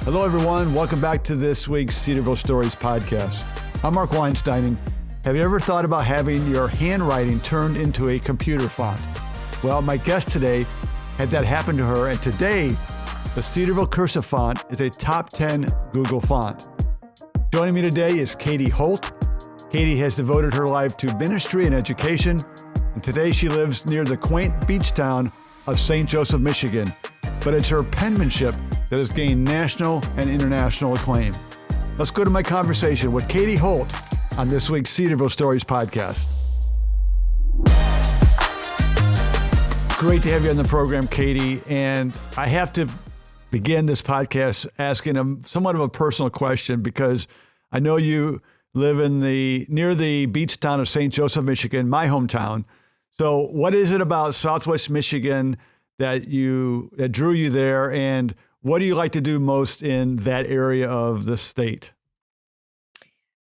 Hello, everyone. Welcome back to this week's Cedarville Stories Podcast. I'm Mark Weinstein. And have you ever thought about having your handwriting turned into a computer font? Well, my guest today had that happen to her, and today, the Cedarville Cursive font is a top 10 Google font. Joining me today is Catie Holt. Catie has devoted her life to ministry and education, and today she lives near the quaint beach town of St. Joseph, Michigan. But it's her penmanship that has gained national and international acclaim. Let's go to my conversation with Catie Holt on this week's Cedarville Stories Podcast. Great to have you on the program, Catie. And I have to begin this podcast asking somewhat of a personal question, because I know you live near the beach town of St. Joseph, Michigan, my hometown. So what is it about Southwest Michigan that drew you there, and what do you like to do most in that area of the state?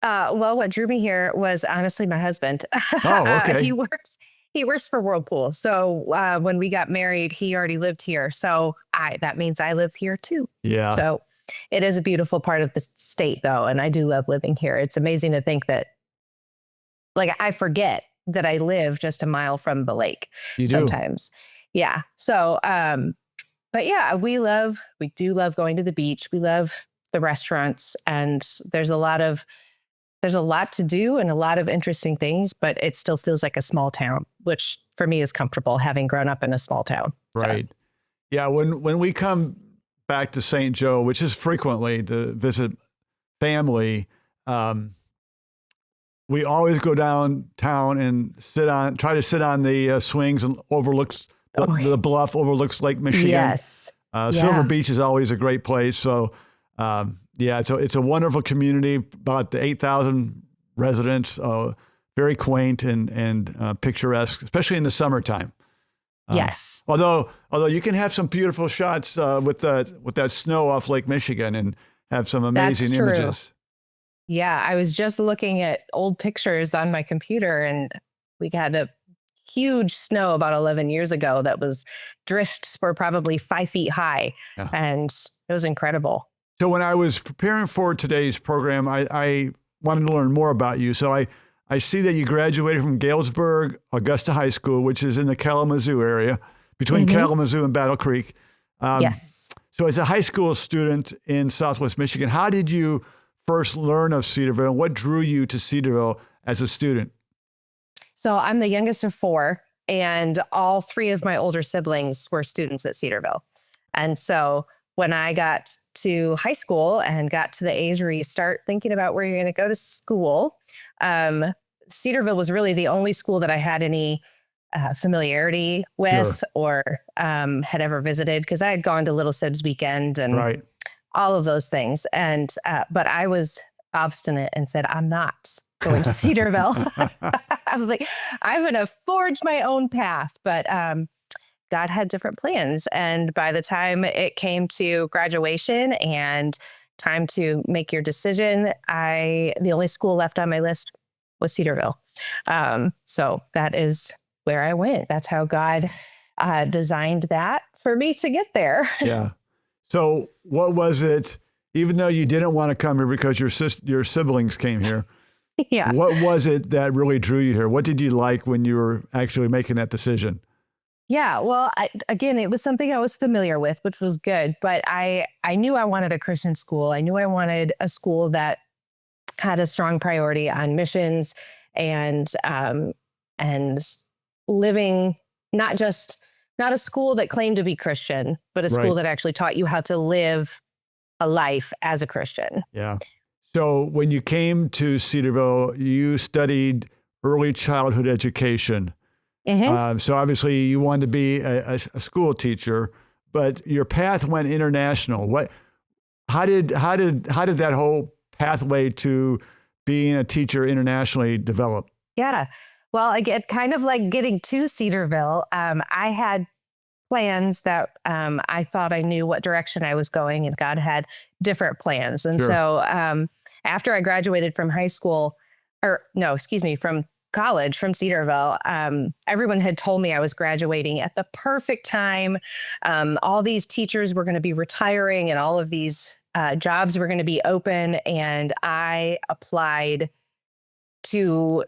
Well, what drew me here was honestly my husband. Oh, okay. He works for Whirlpool. So when we got married, he already lived here. So that means I live here too. Yeah. So it is a beautiful part of the state, though, and I do love living here. It's amazing to think that, I forget that I live just a mile from the lake. You do. Sometimes. Yeah. So, but yeah, we do love going to the beach. We love the restaurants, and there's a lot to do and a lot of interesting things, but it still feels like a small town, which for me is comfortable, having grown up in a small town. Right. So. Yeah. When we come back to St. Joe, which is frequently to visit family, we always go downtown and try to sit on the swings and the bluff overlooks Lake Michigan. Yes. Silver Beach is always a great place. So, it's a wonderful community, about 8,000 residents, very quaint and picturesque, especially in the summertime. Yes. Although you can have some beautiful shots with that snow off Lake Michigan and have some amazing images. Yeah, I was just looking at old pictures on my computer, and we had a huge snow about 11 years ago that was drifts were probably 5 feet high. Yeah. And it was incredible. So when I was preparing for today's program, I wanted to learn more about you. So I see that you graduated from Galesburg Augusta High School, which is in the Kalamazoo area, between Kalamazoo and Battle Creek. Yes. So as a high school student in Southwest Michigan, how did you first learn of Cedarville, and what drew you to Cedarville as a student? So I'm the youngest of four, and all three of my older siblings were students at Cedarville. And so when I got to high school and got to the age where you start thinking about where you're going to go to school, Cedarville was really the only school that I had any familiarity with or had ever visited, because I had gone to Little Sid's Weekend and all of those things. And but I was obstinate and said, I'm not going to Cedarville. I was like, I'm going to forge my own path. But God had different plans. And by the time it came to graduation and time to make your decision, the only school left on my list was Cedarville. So that is where I went. That's how God designed that for me to get there. Yeah. So what was it, even though you didn't want to come here because your siblings came here, what was it that really drew you here? What did you like when you were actually making that decision? Yeah, well, again, it was something I was familiar with, which was good. But I knew I wanted a Christian school. I knew I wanted a school that had a strong priority on missions and living, not a school that claimed to be Christian, but a school that actually taught you how to live a life as a Christian. Yeah. So when you came to Cedarville, you studied early childhood education. Mm-hmm. So obviously you wanted to be a school teacher, but your path went international. How did that whole pathway to being a teacher internationally develop? Yeah. Well, again, kind of like getting to Cedarville, I had plans that I thought I knew what direction I was going, and God had different plans. And so after I graduated from from college, from Cedarville, everyone had told me I was graduating at the perfect time. All these teachers were going to be retiring, and all of these jobs were going to be open, and I applied to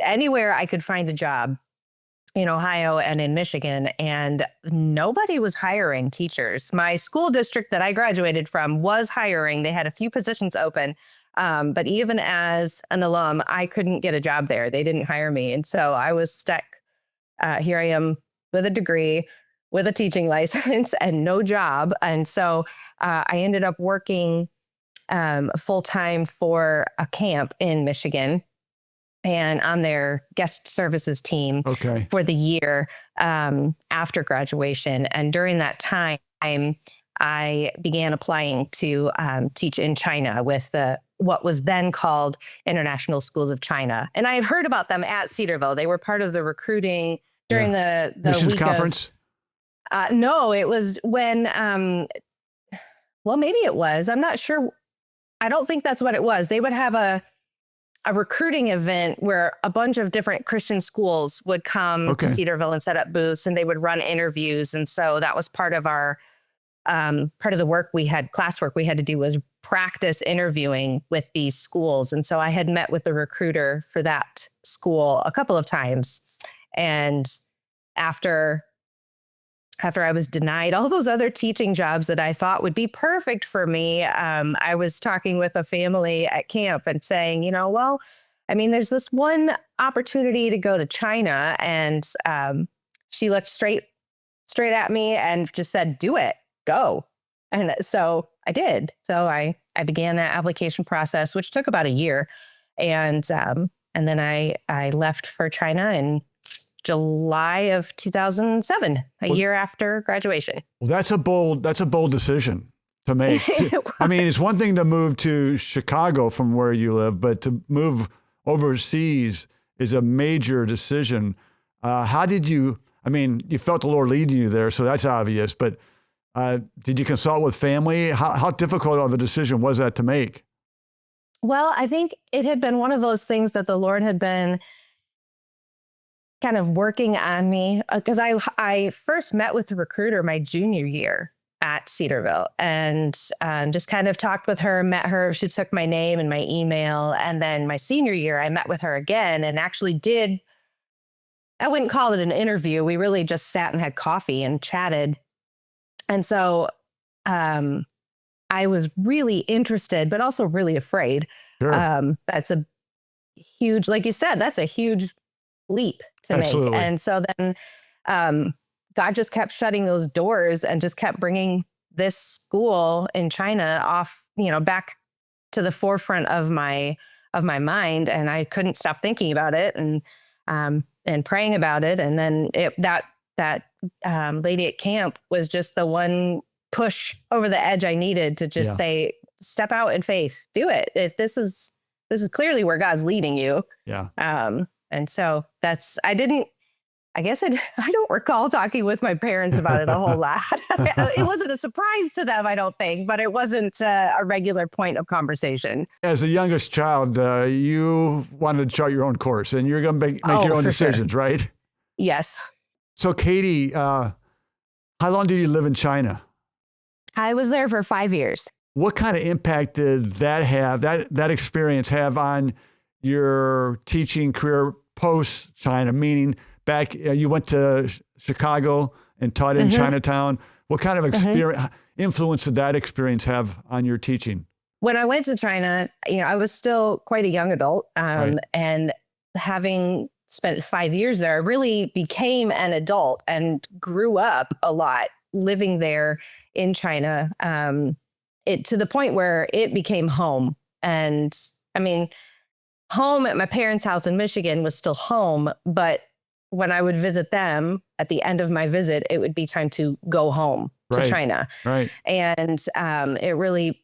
anywhere I could find a job in Ohio and in Michigan, and nobody was hiring teachers. My school district that I graduated from was hiring. They had a few positions open, but even as an alum, I couldn't get a job there. They didn't hire me. And so I was stuck. Here I am with a degree, with a teaching license and no job. And so I ended up working full-time for a camp in Michigan, and on their guest services team for the year after graduation. And during that time, I began applying to teach in China with what was then called International Schools of China. And I had heard about them at Cedarville. They were part of the recruiting during the Missions week conference? No, it was when, well, maybe it was. I'm not sure. I don't think that's what it was. They would have a recruiting event where a bunch of different Christian schools would come to Cedarville and set up booths, and they would run interviews. And so that was part of our, part of the work we had, classwork we had to do, was practice interviewing with these schools. And so I had met with the recruiter for that school a couple of times. And after I was denied all those other teaching jobs that I thought would be perfect for me, I was talking with a family at camp and saying, well, I mean, there's this one opportunity to go to China. And she looked straight at me and just said, do it, go. And so I did. So I began that application process, which took about a year. And then I left for China in July of 2007, a year after graduation. Well, that's a bold decision to make. I mean, it's one thing to move to Chicago from where you live, but to move overseas is a major decision. How did you, I mean, you felt the Lord leading you there, so that's obvious, but did you consult with family? How difficult of a decision was that to make? Well, I think it had been one of those things that the Lord had been kind of working on me, because I first met with the recruiter my junior year at Cedarville, and just kind of talked with her, met her. She took my name and my email. And then my senior year, I met with her again and actually did, I wouldn't call it an interview. We really just sat and had coffee and chatted. And so I was really interested, but also really afraid. Sure. That's a huge, like you said, that's a huge leap to Absolutely. make. And so then God just kept shutting those doors and just kept bringing this school in China off, back to the forefront of my mind. And I couldn't stop thinking about it and praying about it. And then that lady at camp was just the one push over the edge I needed to just say, step out in faith, do it. If this is clearly where God's leading you. Yeah. And so I don't recall talking with my parents about it a whole lot. It wasn't a surprise to them, I don't think, but it wasn't a regular point of conversation. As the youngest child, you wanted to chart your own course, and you're going to make your own decisions, right? Yes. So Catie, how long did you live in China? I was there for 5 years. What kind of impact did that have, that experience have on your teaching career post-China, meaning back, you went to Chicago and taught in Chinatown. What kind of influence did that experience have on your teaching? When I went to China, I was still quite a young adult. And having spent 5 years there, I really became an adult and grew up a lot living there in China, to the point where it became home. And I mean, home at my parents' house in Michigan was still home, but when I would visit them at the end of my visit, it would be time to go home to China. Right. And it really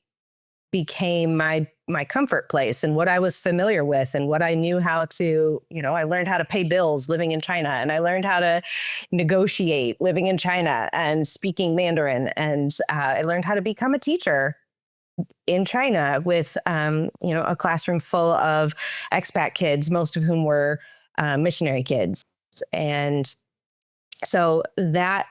became my comfort place and what I was familiar with and what I knew how to, I learned how to pay bills living in China, and I learned how to negotiate living in China and speaking Mandarin. And I learned how to become a teacher in China with, a classroom full of expat kids, most of whom were missionary kids. And so that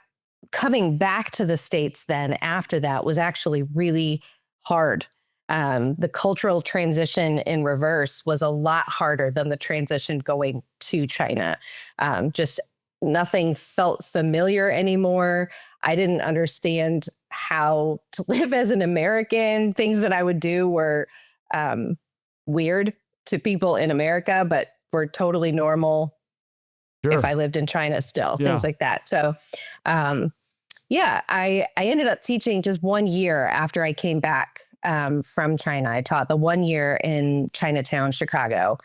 coming back to the States then after that was actually really hard. The cultural transition in reverse was a lot harder than the transition going to China. Just nothing felt familiar anymore. I didn't understand how to live as an American. Things that I would do were weird to people in America, but were totally normal if I lived in China still, things like that. So, I ended up teaching just 1 year after I came back from China. I taught the 1 year in Chinatown, Chicago.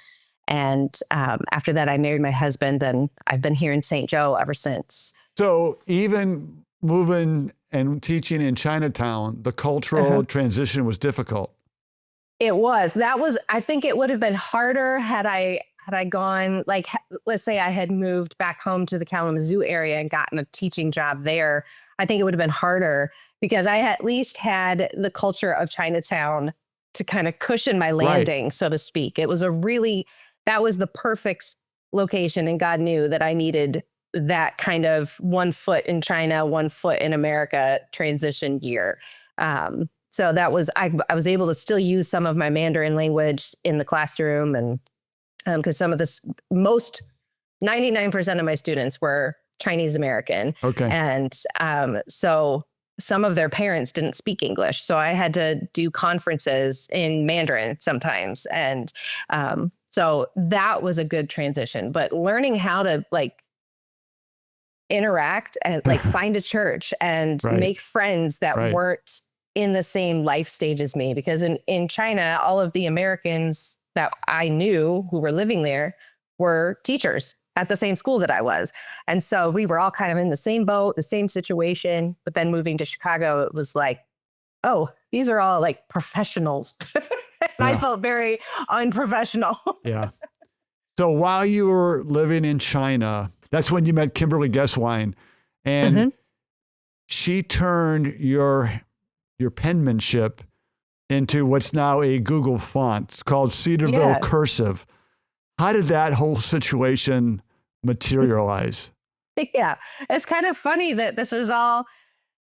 And after that, I married my husband, and I've been here in St. Joe ever since. So even moving and teaching in Chinatown, the cultural transition was difficult. It was. I think it would have been harder had I gone, like, let's say I had moved back home to the Kalamazoo area and gotten a teaching job there. I think it would have been harder because I at least had the culture of Chinatown to kind of cushion my landing, so to speak. It was that was the perfect location, and God knew that I needed that kind of 1 foot in China, 1 foot in America transition year. So that was, I was able to still use some of my Mandarin language in the classroom, and because 99% of my students were Chinese American. Okay. And so some of their parents didn't speak English. So I had to do conferences in Mandarin sometimes. And so that was a good transition. But learning how to interact and find a church and make friends that weren't in the same life stage as me. Because in China, all of the Americans that I knew who were living there were teachers at the same school that I was. And so we were all kind of in the same boat, the same situation. But then moving to Chicago, it was like, oh, these are all professionals. And I felt very unprofessional. Yeah. So while you were living in China, that's when you met Kimberly Guesswine. And she turned your penmanship into what's now a Google font. It's called Cedarville Cursive. How did that whole situation materialize? Yeah, it's kind of funny that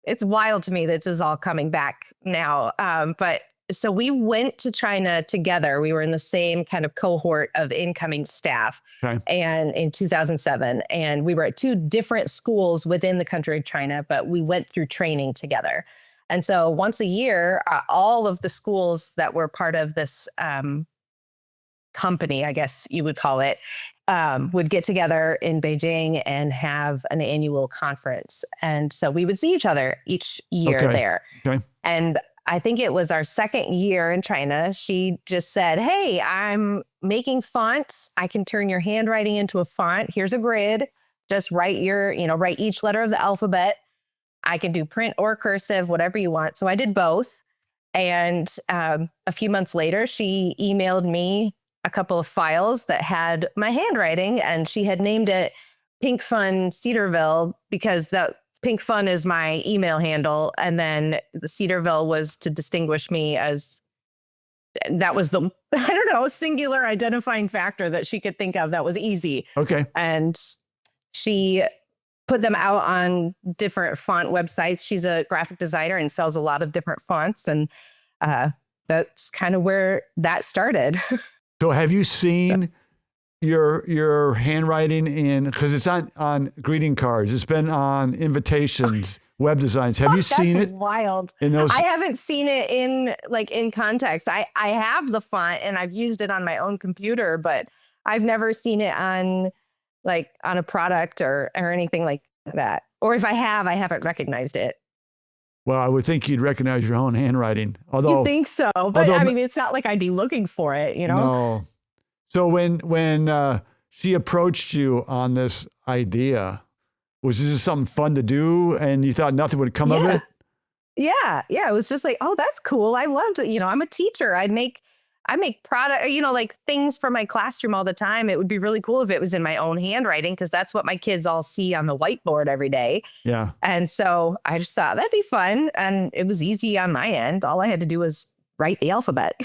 it's wild to me that this is all coming back now. But so we went to China together. We were in the same kind of cohort of incoming staff and in 2007. And we were at 2 different schools within the country of China, but we went through training together. And so once a year, all of the schools that were part of this company, I guess you would call it, would get together in Beijing and have an annual conference. And so we would see each other each year there. Okay. And I think it was our second year in China. She just said, hey, I'm making fonts. I can turn your handwriting into a font. Here's a grid. Just write each letter of the alphabet. I can do print or cursive, whatever you want. So I did both. And a few months later, she emailed me a couple of files that had my handwriting, and she had named it Pink Fun Cedarville because the Pink Fun is my email handle. And then the Cedarville was to distinguish me as that was the, singular identifying factor that she could think of that was easy. Okay. And she put them out on different font websites. She's a graphic designer and sells a lot of different fonts. And that's kind of where that started. So have you seen your handwriting because it's on greeting cards. It's been on invitations, web designs. Have you seen it? Wild. I haven't seen it in context. I have the font and I've used it on my own computer, but I've never seen it on a product or anything like that. Or if I haven't recognized it. Well, I would think you'd recognize your own handwriting. Although you think so, but it's not like I'd be looking for it, No. So when she approached you on this idea, was this just something fun to do and you thought nothing would come of it? Yeah. It was just oh, that's cool. I loved it. I'm a teacher. I make product, things for my classroom all the time. It would be really cool if it was in my own handwriting because that's what my kids all see on the whiteboard every day. Yeah. And so I just thought that'd be fun. And it was easy on my end. All I had to do was write the alphabet.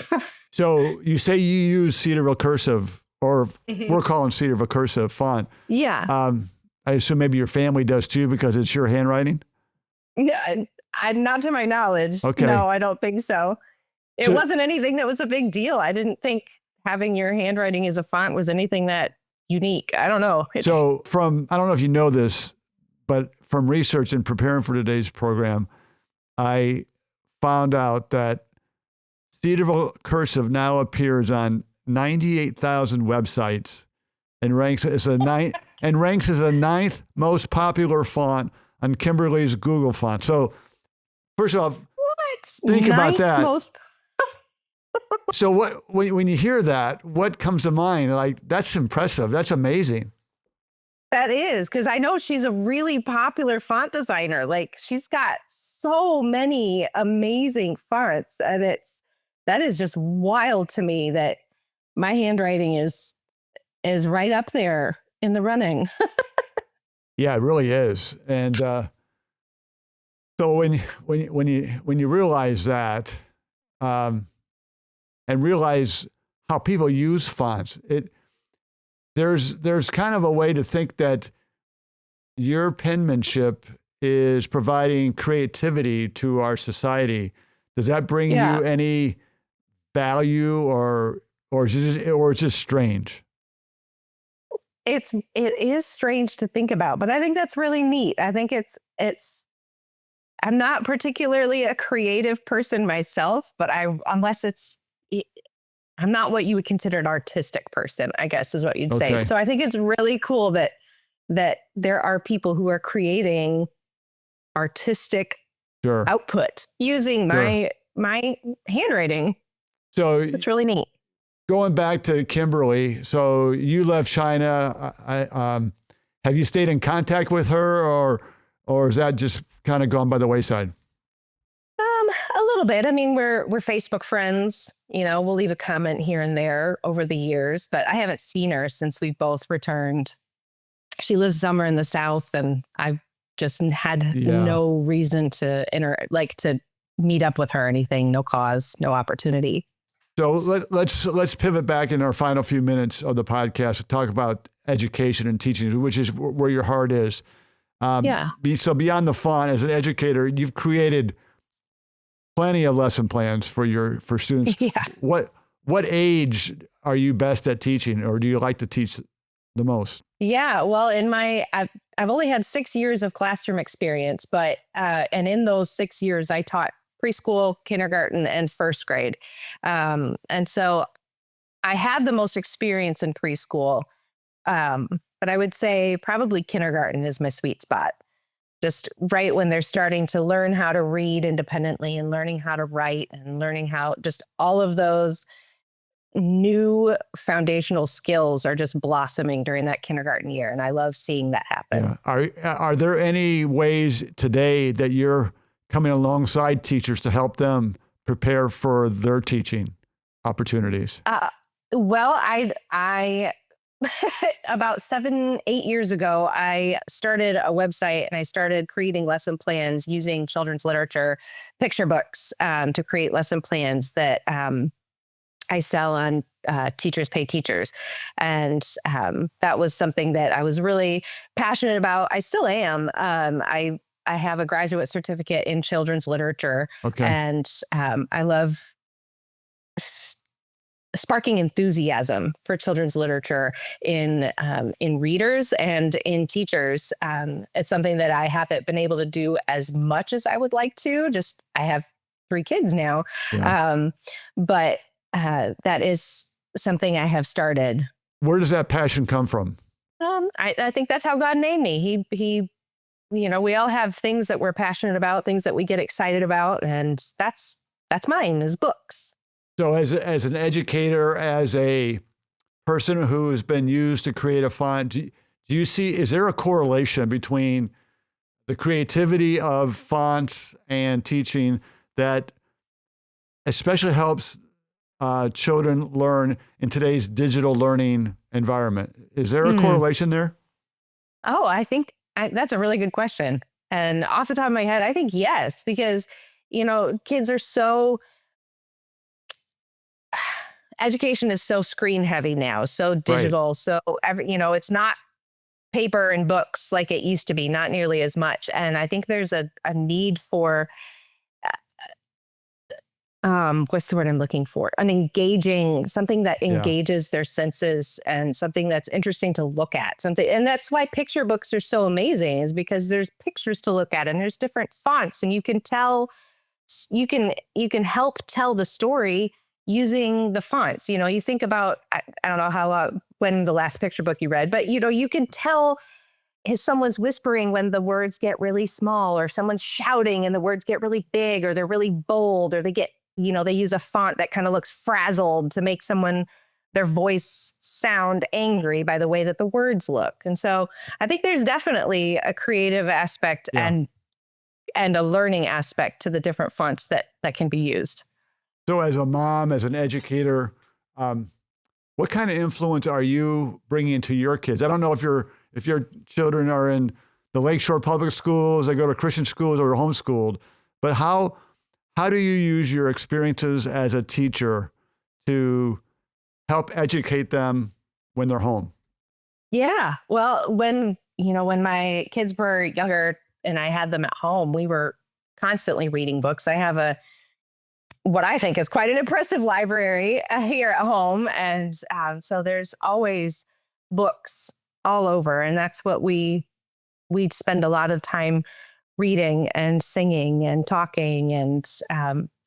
So you say you use Cedarville Cursive, or we're calling Cedarville Cursive font. Yeah. I assume maybe your family does too because it's your handwriting? No, not to my knowledge. Okay. No, I don't think so. It wasn't anything that was a big deal. I didn't think having your handwriting as a font was anything that unique. I don't know. I don't know if you know this, but from research and preparing for today's program, I found out that Cedarville Cursive now appears on 98,000 websites and ranks as the ninth most popular font on Kimberly's Google font. So first off, think about that. So when you hear that, what comes to mind? Like, that's impressive. That's amazing. That is, because I know she's a really popular font designer. Like, she's got so many amazing fonts, and that is just wild to me that my handwriting is right up there in the running. Yeah, it really is. And so when you realize that, and realize how people use fonts, there's kind of a way to think that your penmanship is providing creativity to our society. Does that bring you any value, or is it just strange? It is strange to think about, but I think that's really neat. I think I'm not particularly a creative person myself, but I'm not what you would consider an artistic person, I guess is what you'd say. So I think it's really cool that there are people who are creating artistic output using my handwriting. So it's really neat. Going back to Kimberly, so you left China. Have you stayed in contact with her, or is that just kind of gone by the wayside? A little bit. I mean, we're Facebook friends. We'll leave a comment here and there over the years, but I haven't seen her since we both returned. She lives somewhere in the South, and I've just had no reason to to meet up with her or anything. No cause, no opportunity. So let's pivot back in our final few minutes of the podcast to talk about education and teaching, which is where your heart is. So beyond the font, as an educator, you've created plenty of lesson plans for students. Yeah. What age are you best at teaching, or do you like to teach the most? Yeah, well, I've only had 6 years of classroom experience, but and in those 6 years, I taught preschool, kindergarten, and first grade. And so I had the most experience in preschool, but I would say probably kindergarten is my sweet spot. Just right when they're starting to learn how to read independently and learning how to write and learning how just all of those new foundational skills are just blossoming during that kindergarten year. And I love seeing that happen. Yeah. Are there any ways today that you're coming alongside teachers to help them prepare for their teaching opportunities? Well, I about 7-8 years ago, I started a website and I started creating lesson plans using children's literature picture books to create lesson plans that I sell on Teachers Pay Teachers. And that was something that I was really passionate about. I still am. I have a graduate certificate in children's literature. Okay. And I love sparking enthusiasm for children's literature in readers and in teachers. It's something that I haven't been able to do as much as I would like to. Just I have 3 kids now. Yeah. But that is something I have started. Where does that passion come from? I think that's how God made me. He we all have things that we're passionate about, things that we get excited about, and that's mine, is books. So as an educator, as a person who has been used to create a font, do you see, is there a correlation between the creativity of fonts and teaching that especially helps children learn in today's digital learning environment? Is there a correlation there? Oh, I think that's a really good question. And off the top of my head, I think yes, because, kids are so, education is so screen heavy now, so digital. Right. So it's not paper and books like it used to be, not nearly as much. And I think there's a need for what's the word I'm looking for? Something that engages their senses and something that's interesting to look at. And that's why picture books are so amazing, is because there's pictures to look at and there's different fonts, and you can help tell the story using the fonts. You think about, I don't know when the last picture book you read, but you can tell if someone's whispering when the words get really small, or someone's shouting and the words get really big, or they're really bold, or they use a font that kind of looks frazzled to make their voice sound angry by the way that the words look. And so I think there's definitely a creative aspect and a learning aspect to the different fonts that can be used. So as a mom, as an educator, what kind of influence are you bringing to your kids? I don't know if your children are in the Lakeshore Public Schools, they go to Christian schools, or homeschooled, but how do you use your experiences as a teacher to help educate them when they're home? Yeah. Well, when my kids were younger and I had them at home, we were constantly reading books. I have what I think is quite an impressive library here at home. And so there's always books all over. And that's what we'd spend a lot of time reading and singing and talking and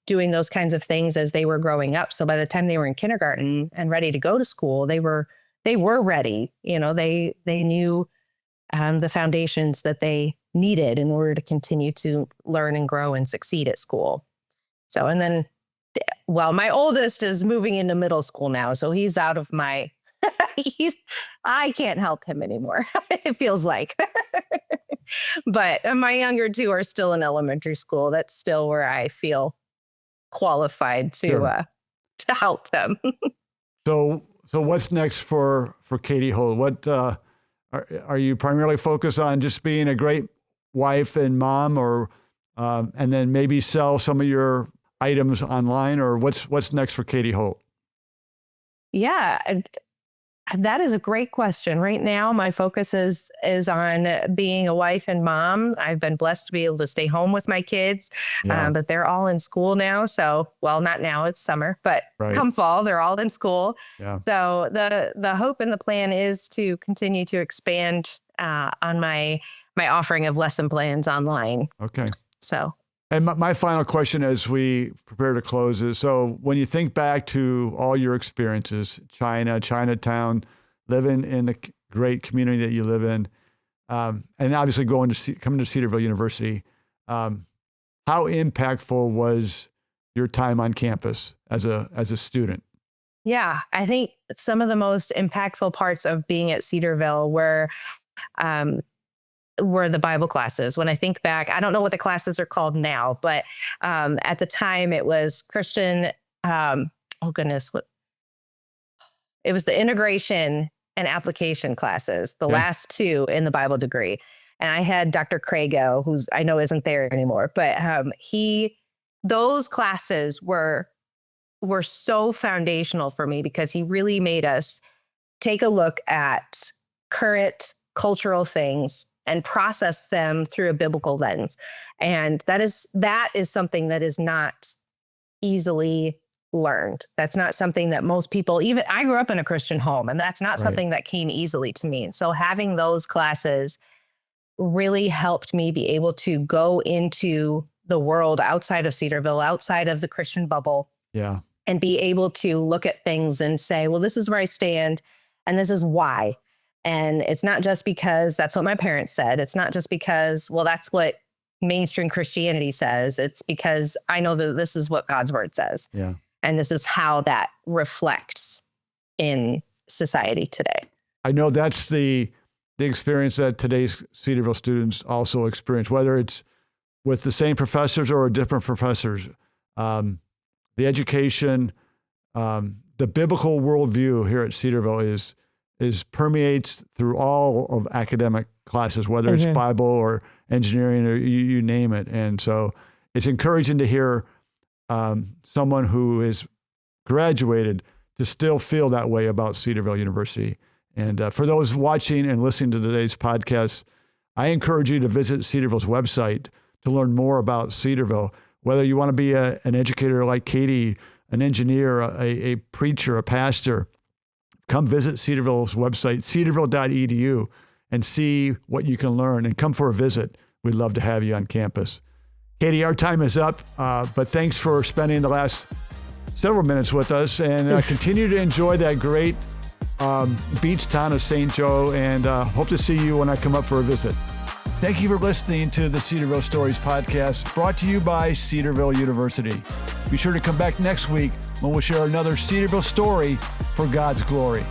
doing those kinds of things as they were growing up. So by the time they were in kindergarten and ready to go to school, they were ready. They knew the foundations that they needed in order to continue to learn and grow and succeed at school. So, and then, my oldest is moving into middle school now, so he's out of my, I can't help him anymore, it feels like. But my younger two are still in elementary school. That's still where I feel qualified to help them. So what's next for Catie Holt? What are you primarily focused on, just being a great wife and mom, or and then maybe sell some of your items online, or what's next for Catie Holt? Yeah, that is a great question. Right now, my focus is on being a wife and mom. I've been blessed to be able to stay home with my kids, but they're all in school now. So, well, not now, it's summer, but come fall, they're all in school. Yeah. So the hope and the plan is to continue to expand on my offering of lesson plans online. Okay. So. And my final question as we prepare to close is, so when you think back to all your experiences, Chinatown, living in the great community that you live in, and obviously coming to Cedarville University, how impactful was your time on campus as a student? Yeah, I think some of the most impactful parts of being at Cedarville were the Bible classes. When I think back, I don't know what the classes are called now, but at the time it was Christian, it was the integration and application classes, the last two in the Bible degree. And I had Dr. Crago, who's I know isn't there anymore, but those classes were so foundational for me, because he really made us take a look at current cultural things and process them through a biblical lens. And that is something that is not easily learned. That's not something that most people, even I grew up in a Christian home, and that's not something that came easily to me. And so having those classes really helped me be able to go into the world outside of Cedarville, outside of the Christian bubble. Yeah. And be able to look at things and say, well, this is where I stand and this is why. And it's not just because that's what my parents said. It's not just because, well, that's what mainstream Christianity says. It's because I know that this is what God's word says. Yeah. And this is how that reflects in society today. I know that's the experience that today's Cedarville students also experience, whether it's with the same professors or different professors. The education, the biblical worldview here at Cedarville is permeates through all of academic classes, whether it's Bible or engineering or you name it. And so it's encouraging to hear someone who is graduated to still feel that way about Cedarville University. And for those watching and listening to today's podcast, I encourage you to visit Cedarville's website to learn more about Cedarville. Whether you want to be an educator like Catie, an engineer, a preacher, a pastor, come visit Cedarville's website, cedarville.edu, and see what you can learn, and come for a visit. We'd love to have you on campus. Catie, our time is up, but thanks for spending the last several minutes with us, and continue to enjoy that great beach town of St. Joe, and hope to see you when I come up for a visit. Thank you for listening to the Cedarville Stories Podcast, brought to you by Cedarville University. Be sure to come back next week when we'll share another Cedarville story for God's glory.